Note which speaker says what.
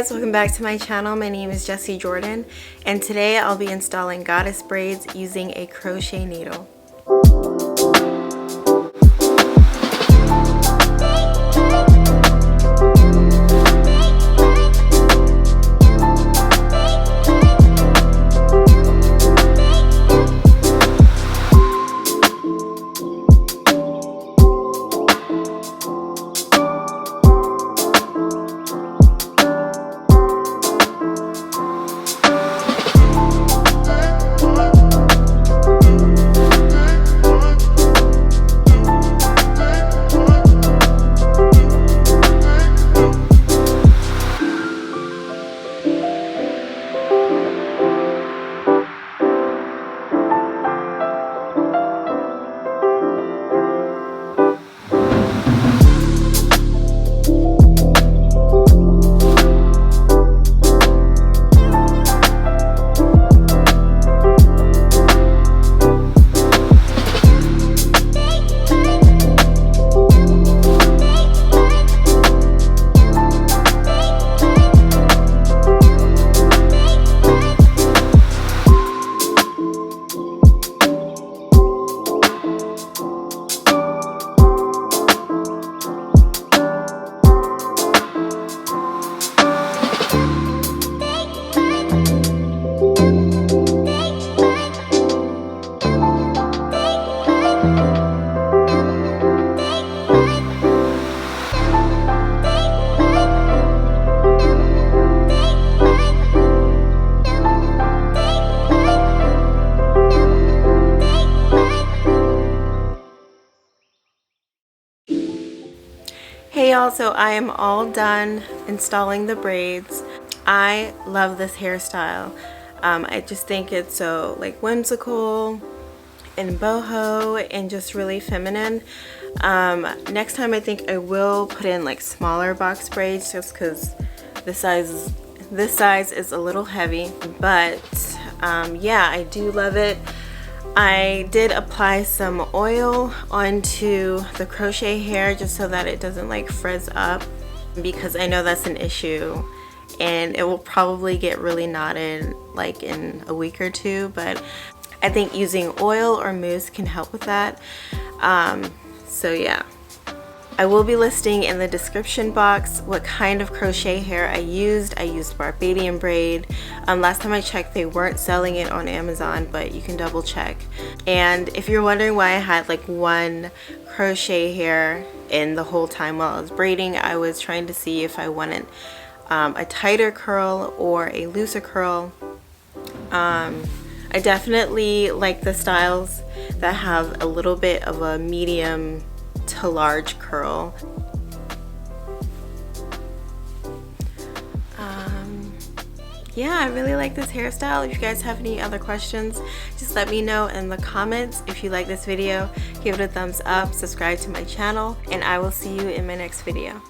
Speaker 1: guys, welcome back to my channel. My name is Jessie Jordan, and today I'll be installing Goddess Braids using a crochet needle. Hey y'all, so I am all done installing the braids. I love this hairstyle. I just think it's so like whimsical and boho and just really feminine. Next time I think I will put in like smaller box braids just because this size is a little heavy, but yeah, I do love it. I did apply some oil onto the crochet hair just so that it doesn't like frizz up, because I know that's an issue and it will probably get really knotted like in a week or two, but I think using oil or mousse can help with that. So yeah, I will be listing in the description box what kind of crochet hair I used. I used Barbadian braid. Last time I checked, they weren't selling it on Amazon, but you can double check. And if you're wondering why I had like one crochet hair in the whole time while I was braiding, I was trying to see if I wanted a tighter curl or a looser curl. I definitely like the styles that have a little bit of a medium to large curl. Yeah, I really like this hairstyle. If you guys have any other questions, just let me know in the comments. If you like this video, give it a thumbs up, subscribe to my channel, and I will see you in my next video.